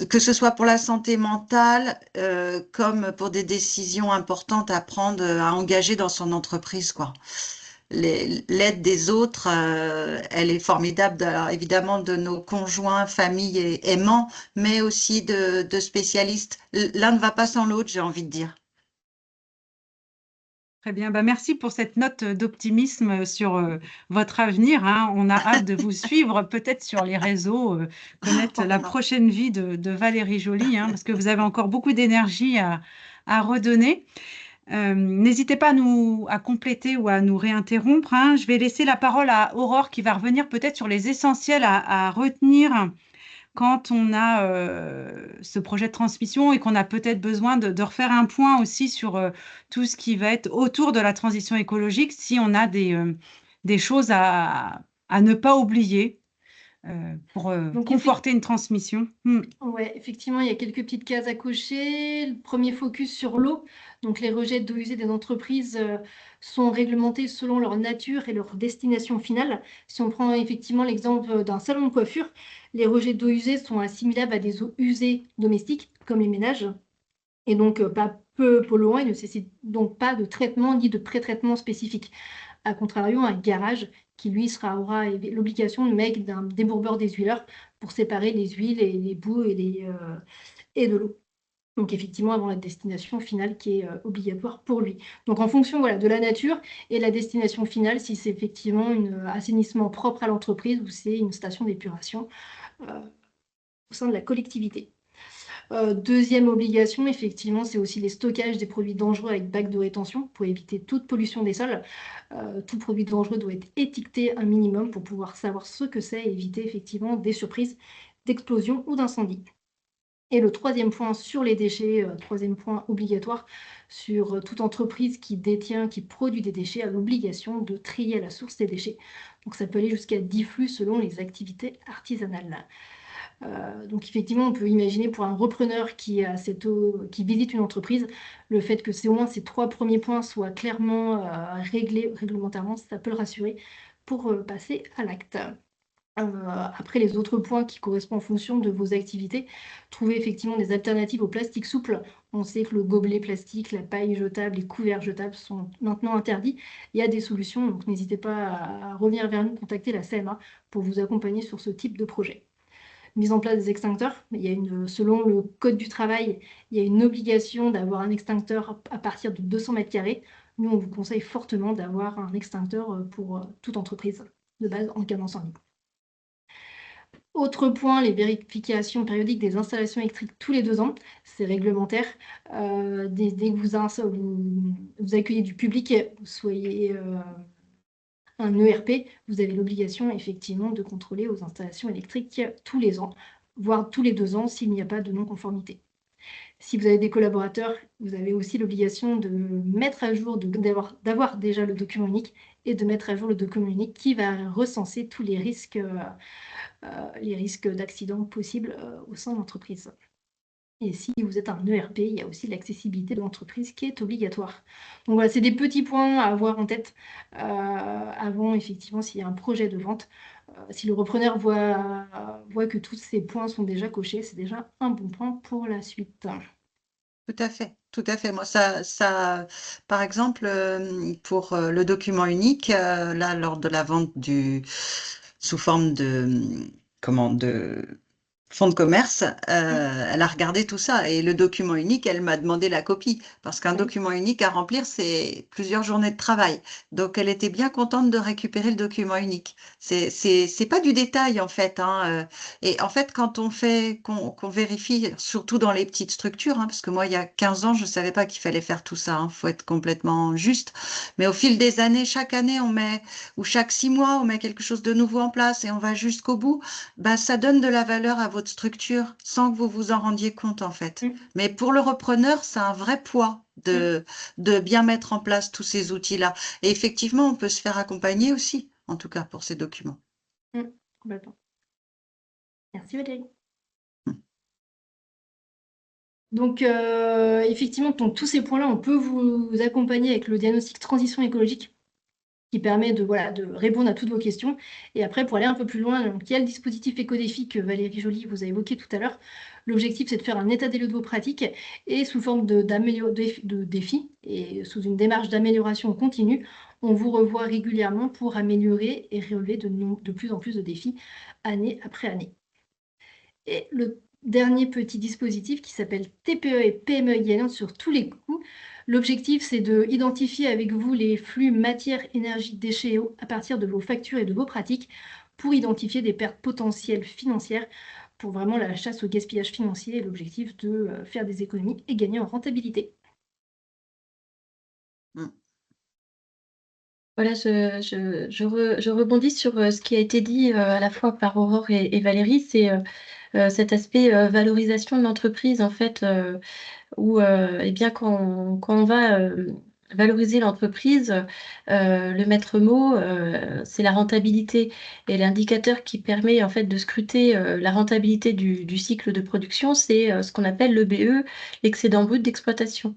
Que ce soit pour la santé mentale, comme pour des décisions importantes à prendre, à engager dans son entreprise, quoi. L'aide des autres, elle est formidable, alors, évidemment, de nos conjoints, familles et aimants, mais aussi de spécialistes. L'un ne va pas sans l'autre, j'ai envie de dire. Très bien, bah, merci pour cette note d'optimisme sur votre avenir, hein. On a hâte de vous suivre peut-être sur les réseaux, connaître la Non. prochaine vie de Valérie Joly, hein, parce que vous avez encore beaucoup d'énergie à redonner. N'hésitez pas à compléter ou à nous réinterrompre, hein. Je vais laisser la parole à Aurore qui va revenir peut-être sur les essentiels à retenir quand on a ce projet de transmission et qu'on a peut-être besoin de refaire un point aussi sur tout ce qui va être autour de la transition écologique, si on a des choses à ne pas oublier pour Donc, conforter une transmission. ouais, effectivement, il y a quelques petites cases à cocher. Le premier focus sur l'eau. Donc, les rejets d'eau usée des entreprises sont réglementés selon leur nature et leur destination finale. Si on prend effectivement l'exemple d'un salon de coiffure, les rejets d'eau usée sont assimilables à des eaux usées domestiques, comme les ménages, et donc pas peu polluants et ne nécessitent donc pas de traitement ni de pré-traitement spécifique. A contrario, un garage qui, lui, aura l'obligation de mettre d'un débourbeur d'essuie-leur pour séparer les huiles et les boues et de l'eau. Donc, effectivement, avant la destination finale qui est obligatoire pour lui. Donc, en fonction voilà, de la nature et la destination finale, si c'est effectivement un assainissement propre à l'entreprise ou c'est une station d'épuration au sein de la collectivité. Deuxième obligation, effectivement, c'est aussi les stockages des produits dangereux avec bac de rétention pour éviter toute pollution des sols. Tout produit dangereux doit être étiqueté un minimum pour pouvoir savoir ce que c'est et éviter effectivement des surprises d'explosion ou d'incendie. Et le troisième point sur les déchets, troisième point obligatoire, sur toute entreprise qui détient, qui produit des déchets, a l'obligation de trier à la source ces déchets. Donc ça peut aller jusqu'à 10 flux selon les activités artisanales. Donc effectivement, on peut imaginer pour un repreneur qui visite une entreprise, le fait que au moins ces 3 premiers points soient clairement réglés réglementairement, ça peut le rassurer pour passer à l'acte. Après, les autres points qui correspondent en fonction de vos activités, trouver effectivement des alternatives au plastique souple. On sait que le gobelet plastique, la paille jetable, les couverts jetables sont maintenant interdits. Il y a des solutions, donc n'hésitez pas à revenir vers nous, contacter la CMA pour vous accompagner sur ce type de projet. Mise en place des extincteurs. Selon le Code du travail, il y a une obligation d'avoir un extincteur à partir de 200 mètres carrés. Nous, on vous conseille fortement d'avoir un extincteur pour toute entreprise de base en cas d'incendie. Autre point, les vérifications périodiques des installations électriques tous les 2 ans. C'est réglementaire. Dès que vous accueillez du public, vous soyez un ERP, vous avez l'obligation effectivement de contrôler aux installations électriques tous les ans, voire tous les 2 ans s'il n'y a pas de non-conformité. Si vous avez des collaborateurs, vous avez aussi l'obligation de mettre à jour, d'avoir déjà le document unique et de mettre à jour le document unique qui va recenser tous les risques d'accidents possibles au sein de l'entreprise. Et si vous êtes un ERP, il y a aussi l'accessibilité de l'entreprise qui est obligatoire. Donc voilà, c'est des petits points à avoir en tête avant, effectivement, s'il y a un projet de vente. Si le repreneur voit que tous ces points sont déjà cochés, c'est déjà un bon point pour la suite. Tout à fait, tout à fait. Moi, par exemple, pour le document unique, là, lors de la vente sous forme de, comment, fonds de commerce, elle a regardé tout ça. Et le document unique, elle m'a demandé la copie. Parce qu'un Oui. document unique à remplir, c'est plusieurs journées de travail. Donc, elle était bien contente de récupérer le document unique. C'est pas du détail, en fait, hein. Et en fait, quand qu'on vérifie, surtout dans les petites structures, hein, parce que moi, il y a 15 ans, je savais pas qu'il fallait faire tout ça. Hein, faut être complètement juste. Mais au fil des années, chaque année, ou chaque 6 mois, on met quelque chose de nouveau en place et on va jusqu'au bout. Bah, ça donne de la valeur à votre structure sans que vous vous en rendiez compte en fait. Mm, Mais pour le repreneur, c'est un vrai poids mm, de bien mettre en place tous ces outils-là. Et effectivement, on peut se faire accompagner aussi, en tout cas pour ces documents. mm, complètement. Merci Valérie. Donc, effectivement, donc, tous ces points-là, on peut vous accompagner avec le diagnostic transition écologique qui permet de, voilà, de répondre à toutes vos questions. Et après, pour aller un peu plus loin, donc, il y a le dispositif éco-défi que Valérie Joly vous a évoqué tout à l'heure. L'objectif, c'est de faire un état des lieux de vos pratiques et sous forme de défis et sous une démarche d'amélioration continue, on vous revoit régulièrement pour améliorer et relever de plus en plus de défis année après année. Et le dernier petit dispositif qui s'appelle TPE et PME ILN sur tous les coups. L'objectif, c'est de identifier avec vous les flux matière, énergie, déchets et eau à partir de vos factures et de vos pratiques pour identifier des pertes potentielles financières pour vraiment la chasse au gaspillage financier et l'objectif de faire des économies et gagner en rentabilité. Mm. Voilà, je rebondis sur ce qui a été dit à la fois par Aurore et Valérie, c'est cet aspect valorisation de l'entreprise, en fait, où eh bien, quand on va valoriser l'entreprise, le maître mot, c'est la rentabilité. Et l'indicateur qui permet en fait de scruter la rentabilité du cycle de production, c'est ce qu'on appelle l'EBE, l'excédent brut d'exploitation.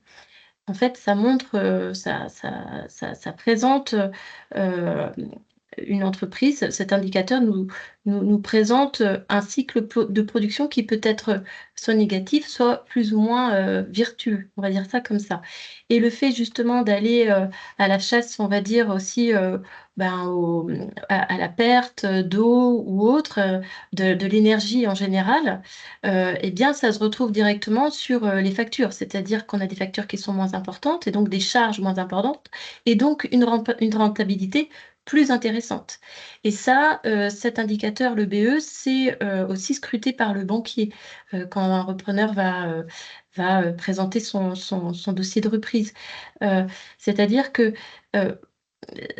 En fait, ça montre, ça présente une entreprise. Cet indicateur nous présente un cycle de production qui peut être soit négatif, soit plus ou moins vertueux. On va dire ça comme ça. Et le fait justement d'aller à la chasse, on va dire aussi ben, à la perte d'eau ou autre, de l'énergie en général, eh bien, ça se retrouve directement sur les factures. C'est-à-dire qu'on a des factures qui sont moins importantes et donc des charges moins importantes et donc une rentabilité plus intéressante. Et ça, cet indicateur, le BE, c'est aussi scruté par le banquier quand un repreneur va présenter son dossier de reprise. C'est-à-dire que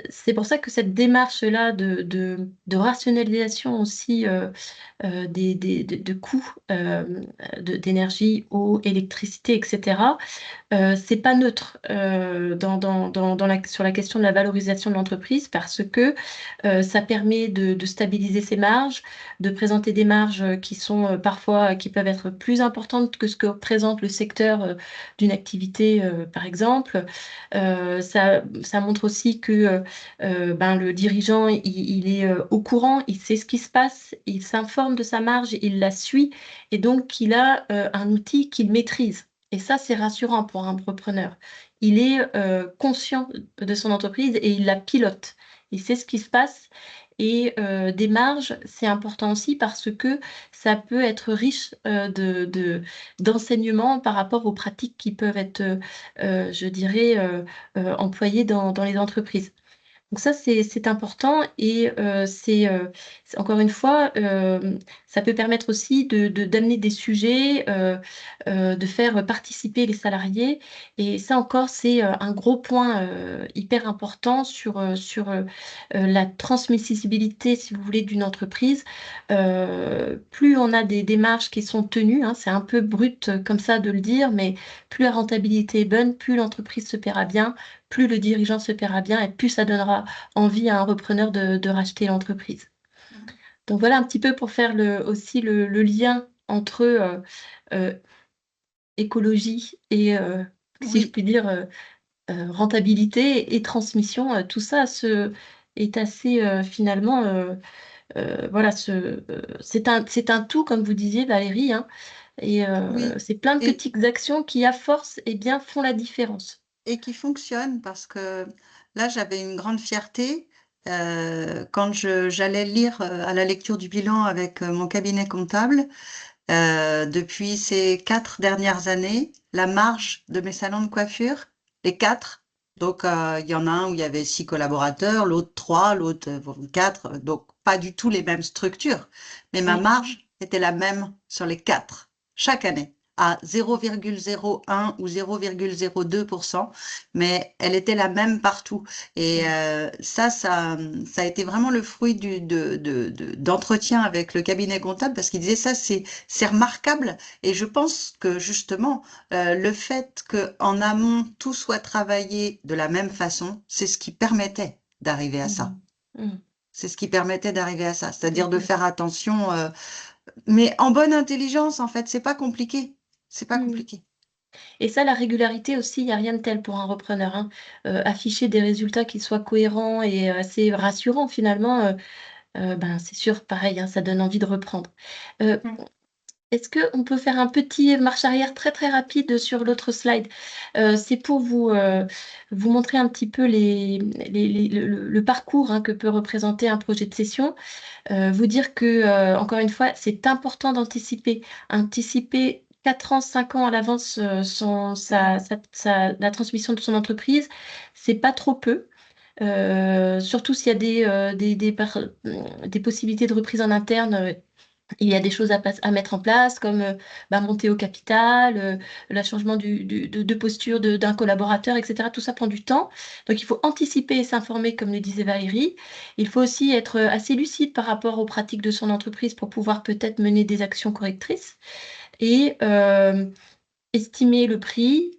c'est pour ça que cette démarche-là de rationalisation aussi de coûts d'énergie, eau, électricité, etc., c'est pas neutre sur la question de la valorisation de l'entreprise parce que ça permet de stabiliser ses marges, de présenter des marges qui sont parfois, qui peuvent être plus importantes que ce que représente le secteur d'une activité, par exemple. Ça montre aussi que ben, le dirigeant, il est au courant, il sait ce qui se passe, il s'informe de sa marge, il la suit et donc il a un outil qu'il maîtrise. Et ça, c'est rassurant pour un repreneur. Il est conscient de son entreprise et il la pilote. Il sait ce qui se passe. Et des marges, c'est important aussi parce que ça peut être riche d'enseignements par rapport aux pratiques qui peuvent être, je dirais, employées dans les entreprises. Donc ça, c'est important et encore une fois, ça peut permettre aussi d'amener des sujets, de faire participer les salariés. Et ça encore, c'est un gros point hyper important sur la transmissibilité, si vous voulez, d'une entreprise. Plus on a des démarches qui sont tenues, hein, c'est un peu brut comme ça de le dire, mais plus la rentabilité est bonne, plus l'entreprise se paiera bien, plus le dirigeant se paiera bien et plus ça donnera envie à un repreneur de racheter l'entreprise. Donc voilà un petit peu pour faire aussi le lien entre euh, écologie et, si je Oui, puis dire, rentabilité et transmission. Tout ça est assez finalement, voilà, c'est un tout, comme vous disiez, Valérie, hein, et oui. c'est plein de Et, petites actions qui, à force, eh bien, font la différence. et qui fonctionne parce que là, j'avais une grande fierté. quand j'allais lire à la lecture du bilan avec mon cabinet comptable, depuis ces 4 dernières années, la marge de mes salons de coiffure, les 4, donc il y en a un où il y avait 6 collaborateurs, l'autre 3, l'autre 4, donc pas du tout les mêmes structures, mais ma Oui. marge était la même sur les 4, chaque année, à 0,01 ou 0,02%, mais elle était la même partout. Et ça a été vraiment le fruit d'entretien avec le cabinet comptable, parce qu'il disait ça, c'est remarquable. Et je pense que justement, le fait qu'en amont, tout soit travaillé de la même façon, c'est ce qui permettait d'arriver à ça. Mhm. C'est ce qui permettait d'arriver à ça, c'est-à-dire de faire attention, mais en bonne intelligence, en fait, c'est pas compliqué. C'est pas Mhm. compliqué. Et ça, la régularité aussi, il n'y a rien de tel pour un repreneur, hein. Afficher des résultats qui soient cohérents et assez rassurants finalement, ben, c'est sûr, pareil, hein, ça donne envie de reprendre. Euh, Mm. Est-ce qu'on peut faire un petit marche arrière très très rapide sur l'autre slide? C'est pour vous montrer un petit peu le parcours, hein, que peut représenter un projet de session. Vous dire que, encore une fois, c'est important d'anticiper. Anticiper 4 ans, 5 ans à l'avance la transmission de son entreprise, c'est pas trop peu. Surtout s'il y a des possibilités de reprise en interne, il y a des choses à mettre en place, comme monter au capital, le changement de posture d'un collaborateur, etc. Tout ça prend du temps. Donc, il faut anticiper et s'informer, comme le disait Valérie. Il faut aussi être assez lucide par rapport aux pratiques de son entreprise pour pouvoir peut-être mener des actions correctrices et estimer le prix,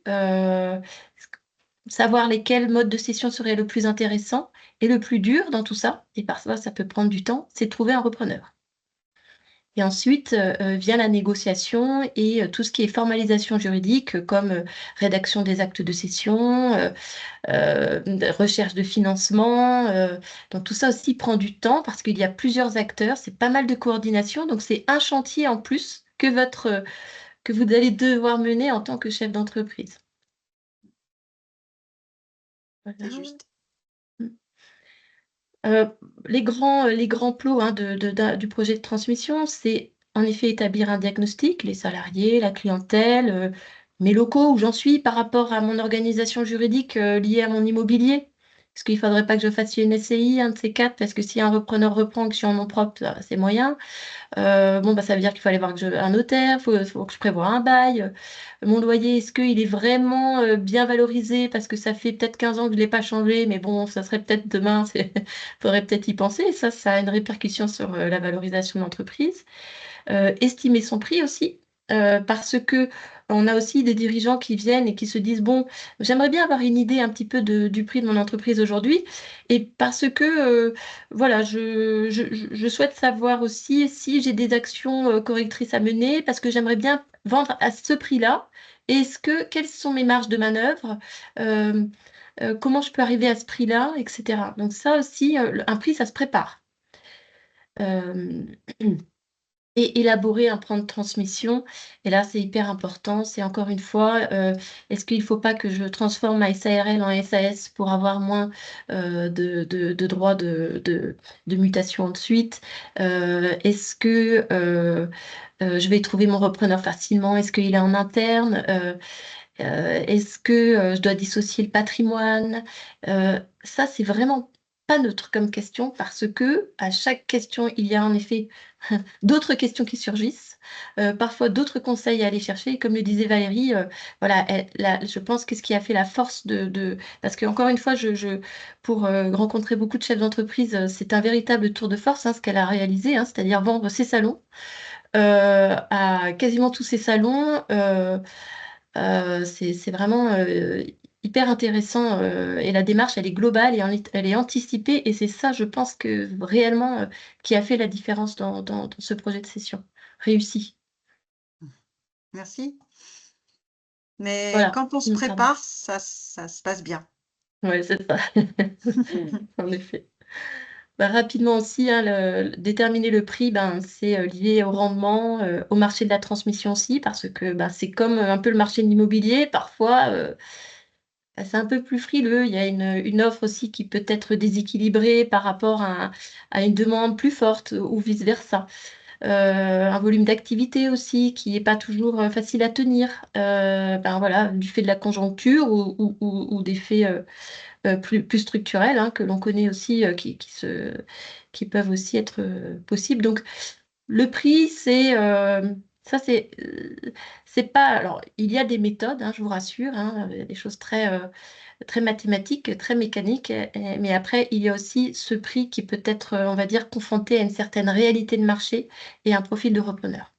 savoir lesquels modes de session seraient le plus intéressant et le plus dur dans tout ça, et parfois ça peut prendre du temps, c'est de trouver un repreneur. Et ensuite vient la négociation et tout ce qui est formalisation juridique, comme rédaction des actes de cession, recherche de financement. Donc tout ça aussi prend du temps parce qu'il y a plusieurs acteurs, c'est pas mal de coordination, donc c'est un chantier en plus que vous allez devoir mener en tant que chef d'entreprise. C'est Voilà. juste. Euh, les grands plots, hein, du projet de transmission, c'est en effet établir un diagnostic, les salariés, la clientèle, mes locaux, où j'en suis par rapport à mon organisation juridique liée à mon immobilier. Parce qu'il ne faudrait pas que je fasse une SCI, un de ces quatre, parce que si un repreneur reprend, que je suis en nom propre, c'est moyen. Bon, ça veut dire qu'il faut aller voir un notaire, faut que je prévoie un bail. Mon loyer, est-ce qu'il est vraiment bien valorisé parce que ça fait peut-être 15 ans que je ne l'ai pas changé, mais bon, ça serait peut-être demain, il faudrait peut-être y penser. Et ça a une répercussion sur la valorisation de l'entreprise. Estimer son prix aussi, parce que on a aussi des dirigeants qui viennent et qui se disent, bon, j'aimerais bien avoir une idée un petit peu du prix de mon entreprise aujourd'hui, et parce que voilà, je souhaite savoir aussi si j'ai des actions correctrices à mener, parce que j'aimerais bien vendre à ce prix-là. Quelles sont mes marges de manœuvre? Euh, comment je peux arriver à ce prix-là, etc. Donc ça aussi, un prix, ça se prépare. Euh, Et élaborer un plan de transmission. Et là, c'est hyper important. C'est encore une fois, est-ce qu'il ne faut pas que je transforme ma SARL en SAS pour avoir moins de droits de mutation ensuite? Est-ce que je vais trouver mon repreneur facilement? Est-ce qu'il est en interne? Est-ce que je dois dissocier le patrimoine? Ça, c'est vraiment pas neutre comme question parce que à chaque question, il y a en effet d'autres questions qui surgissent, parfois d'autres conseils à aller chercher. Et comme le disait Valérie, voilà, je pense que ce qui a fait la force parce que encore une fois, pour rencontrer beaucoup de chefs d'entreprise, c'est un véritable tour de force, hein, ce qu'elle a réalisé, hein, c'est-à-dire vendre ses salons à quasiment tous ses salons. C'est vraiment hyper intéressant et la démarche, elle est globale et elle est anticipée et c'est ça, je pense, que réellement qui a fait la différence dans ce projet de session réussi. Merci. Mais Voilà. quand on se Pardon. prépare, ça se passe bien. Ouais, c'est ça. En effet. Rapidement aussi, hein, déterminer le prix, c'est lié au rendement, au marché de la transmission aussi, parce que c'est comme un peu le marché de l'immobilier. Parfois, c'est un peu plus frileux. Il y a une offre aussi qui peut être déséquilibrée par rapport à une demande plus forte ou vice-versa. Un volume d'activité aussi qui n'est pas toujours facile à tenir, ben voilà, du fait de la conjoncture ou des faits plus structurels hein, que l'on connaît aussi, qui peuvent aussi être possibles. Donc, le prix, ça, c'est pas. Alors, il y a des méthodes, hein, je vous rassure, hein, des choses très mathématiques, très mécaniques, mais après, il y a aussi ce prix qui peut être, on va dire, confronté à une certaine réalité de marché et un profil de repreneur.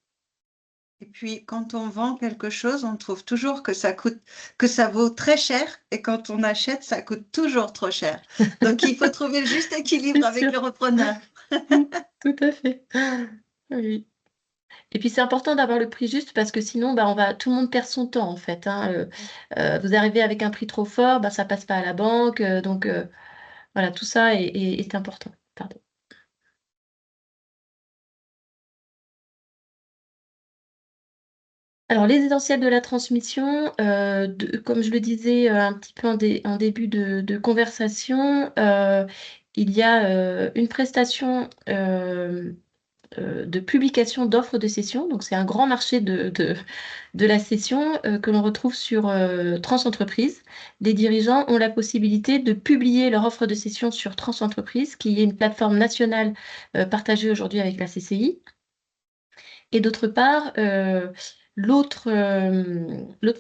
Et puis, quand on vend quelque chose, on trouve toujours que ça vaut très cher, et quand on achète, ça coûte toujours trop cher. Donc, il faut trouver le juste équilibre C'est avec sûr. le repreneur. Tout à fait. Oui. Et puis c'est important d'avoir le prix juste parce que sinon, bah, tout le monde perd son temps en fait, hein. Vous arrivez avec un prix trop fort, bah, ça passe pas à la banque. Donc voilà, tout ça est important. Pardon. Alors les essentiels de la transmission, comme je le disais un petit peu en début de conversation, il y a une prestation de publication d'offres de cession. Donc, c'est un grand marché de la cession que l'on retrouve sur Transentreprise. Les dirigeants ont la possibilité de publier leur offre de cession sur Transentreprise, qui est une plateforme nationale partagée aujourd'hui avec la CCI. Et d'autre part, l'autre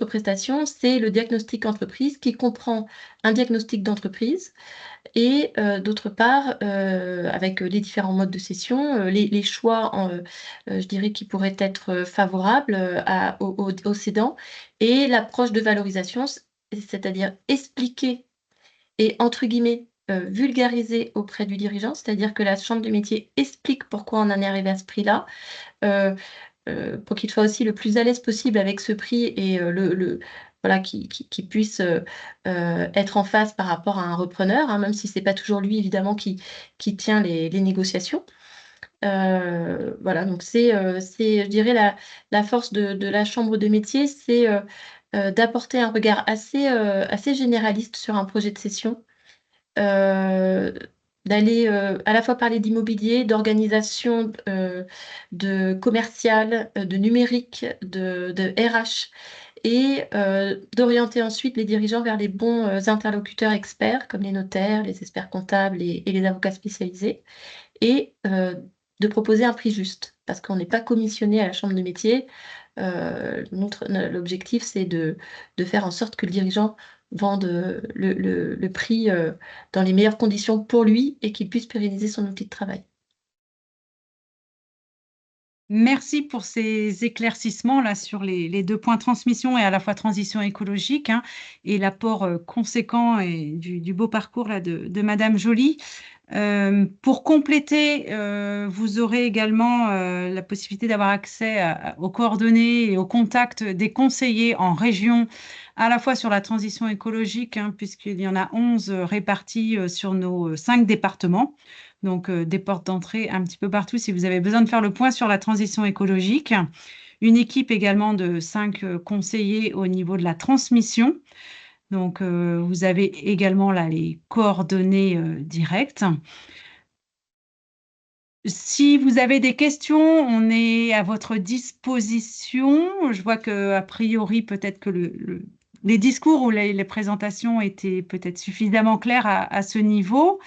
prestation, c'est le diagnostic entreprise qui comprend un diagnostic d'entreprise et d'autre part, avec les différents modes de cession, les choix, je dirais, qui pourraient être favorables aux cédants et l'approche de valorisation, c'est-à-dire expliquer et, entre guillemets, vulgariser auprès du dirigeant, c'est-à-dire que la chambre de métier explique pourquoi on en est arrivé à ce prix-là, euh, pour qu'il soit aussi le plus à l'aise possible avec ce prix et voilà, qu'il puisse être en face par rapport à un repreneur, hein, même si ce n'est pas toujours lui, évidemment, qui tient les négociations. Voilà, donc je dirais, la force de la chambre de métier, c'est d'apporter un regard assez généraliste sur un projet de cession, euh, d'aller à la fois parler d'immobilier, d'organisation, de commercial, de numérique, de RH, et d'orienter ensuite les dirigeants vers les bons interlocuteurs experts, comme les notaires, les experts comptables et les avocats spécialisés, et de proposer un prix juste, parce qu'on n'est pas commissionné à la chambre de métier. L'objectif, c'est de faire en sorte que le dirigeant vende le prix dans les meilleures conditions pour lui et qu'il puisse pérenniser son outil de travail. Merci pour ces éclaircissements là sur les deux points transmission et à la fois transition écologique, hein, et l'apport conséquent et du beau parcours là de Madame Joly. Pour compléter, vous aurez également la possibilité d'avoir accès aux coordonnées et aux contacts des conseillers en région, à la fois sur la transition écologique, hein, puisqu'il y en a 11 répartis sur nos 5 départements. Donc, des portes d'entrée un petit peu partout si vous avez besoin de faire le point sur la transition écologique. Une équipe également de 5 conseillers au niveau de la transmission. Donc, vous avez également là les coordonnées directes. Si vous avez des questions, on est à votre disposition. Je vois que a priori, peut-être que les discours ou les présentations étaient peut-être suffisamment clairs à ce niveau.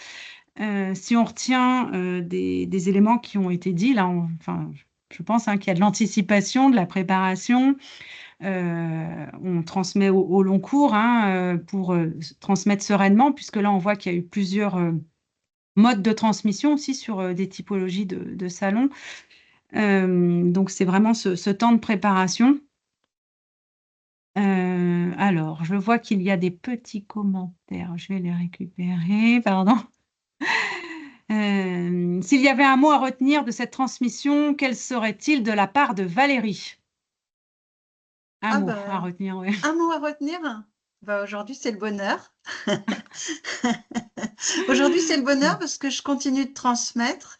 Si on retient des éléments qui ont été dits, là, enfin, je pense hein, qu'il y a de l'anticipation, de la préparation. On transmet au long cours hein, pour transmettre sereinement, puisque là, on voit qu'il y a eu plusieurs modes de transmission aussi sur des typologies de salons. Donc, c'est vraiment ce temps de préparation. Alors, je vois qu'il y a des petits commentaires. Je vais les récupérer, pardon. S'il y avait un mot à retenir de cette transmission, quel serait-il de la part de Valérie? Un mot à retenir, oui. Un mot à retenir? Aujourd'hui, c'est le bonheur. Aujourd'hui, c'est le bonheur parce que je continue de transmettre.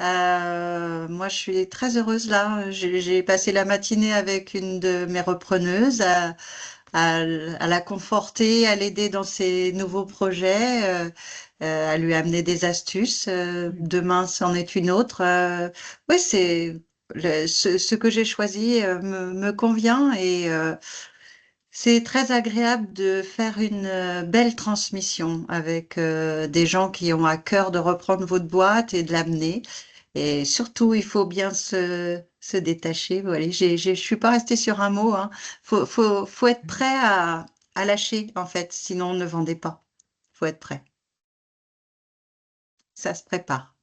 Moi, je suis très heureuse là. J'ai passé la matinée avec une de mes repreneuses. à la conforter, à l'aider dans ses nouveaux projets, à lui amener des astuces. Demain, c'en est une autre. Oui, ce que j'ai choisi me convient et c'est très agréable de faire une belle transmission avec des gens qui ont à cœur de reprendre votre boîte et de l'amener. Et surtout, il faut bien se détacher. Voilà, je suis pas restée sur un mot, hein. Faut être prêt à lâcher, en fait, sinon ne vendez pas. Faut être prêt. Ça se prépare.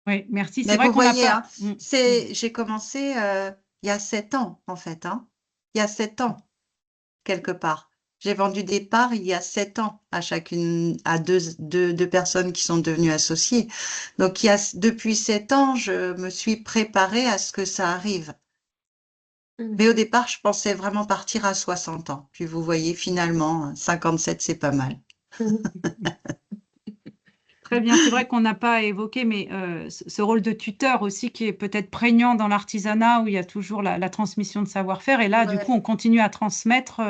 Oui, merci. C'est Mais vrai vous qu'on n'a voyez, hein, pas. j'ai commencé il y a 7 ans, en fait, hein. Il y a 7 ans, quelque part. J'ai vendu des parts il y a 7 ans à chacune, à deux personnes qui sont devenues associées. Donc, depuis 7 ans, je me suis préparée à ce que ça arrive. Mais au départ, je pensais vraiment partir à 60 ans. Puis vous voyez, finalement, 57, c'est pas mal. Très bien, c'est vrai qu'on n'a pas évoqué, mais ce rôle de tuteur aussi qui est peut-être prégnant dans l'artisanat où il y a toujours la transmission de savoir-faire. Et là, du Ouais. coup, on continue à transmettre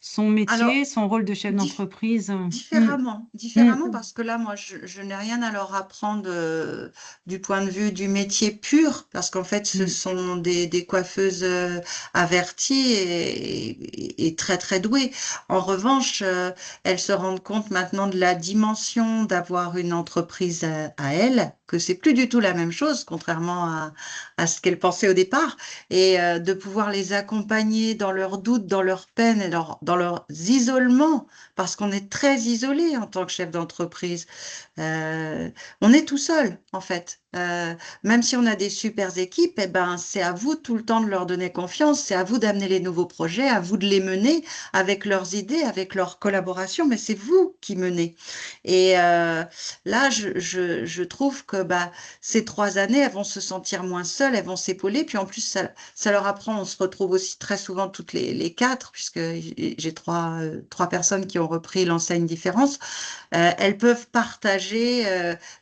son Alors, métier, son rôle de chef d'entreprise. différemment, parce que là, moi, je n'ai rien à leur apprendre du point de vue du métier pur, parce qu'en fait, ce sont des coiffeuses averties et très, très douées. En revanche, elles se rendent compte maintenant de la dimension d'avoir une entreprise à elles, que c'est plus du tout la même chose, contrairement à ce qu'elles pensaient au départ, et de pouvoir les accompagner dans leurs doutes, dans leurs peines et dans leurs isolements, parce qu'on est très isolé en tant que chef d'entreprise. On est tout seul, en fait. Même si on a des super équipes, eh ben, c'est à vous tout le temps de leur donner confiance, c'est à vous d'amener les nouveaux projets, à vous de les mener avec leurs idées, avec leur collaboration, mais c'est vous qui menez. Et là, je trouve que bah, ces 3 années, elles vont se sentir moins seules, elles vont s'épauler, puis en plus, ça leur apprend, on se retrouve aussi très souvent toutes les 4, puisque j'ai trois personnes qui ont repris l'enseigne Différence. Elles peuvent partager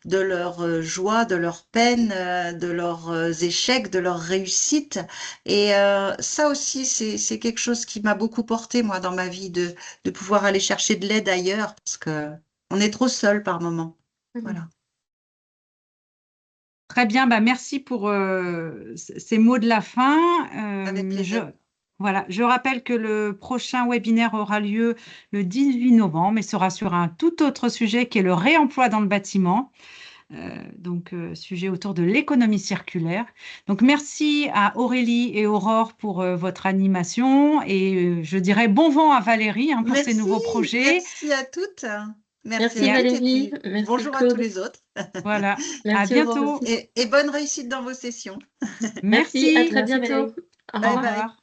de leur joie, de leur peine, de leurs échecs, de leurs réussites. Et ça aussi, c'est quelque chose qui m'a beaucoup porté, moi, dans ma vie, de pouvoir aller chercher de l'aide ailleurs, parce que on est trop seul par moment. Voilà. Très bien, bah merci pour ces mots de la fin. Avec plaisir. Voilà, je rappelle que le prochain webinaire aura lieu le 18 novembre, mais sera sur un tout autre sujet qui est le réemploi dans le bâtiment. Sujet autour de l'économie circulaire. Donc, merci à Aurélie et Aurore pour votre animation et je dirais bon vent à Valérie pour ses nouveaux projets. Merci à toutes. Merci Valérie, merci bonjour à Claude. tous les autres. Voilà, Merci à bientôt. Et bonne réussite dans vos sessions. Merci, à très bientôt. Bye bye. Au revoir.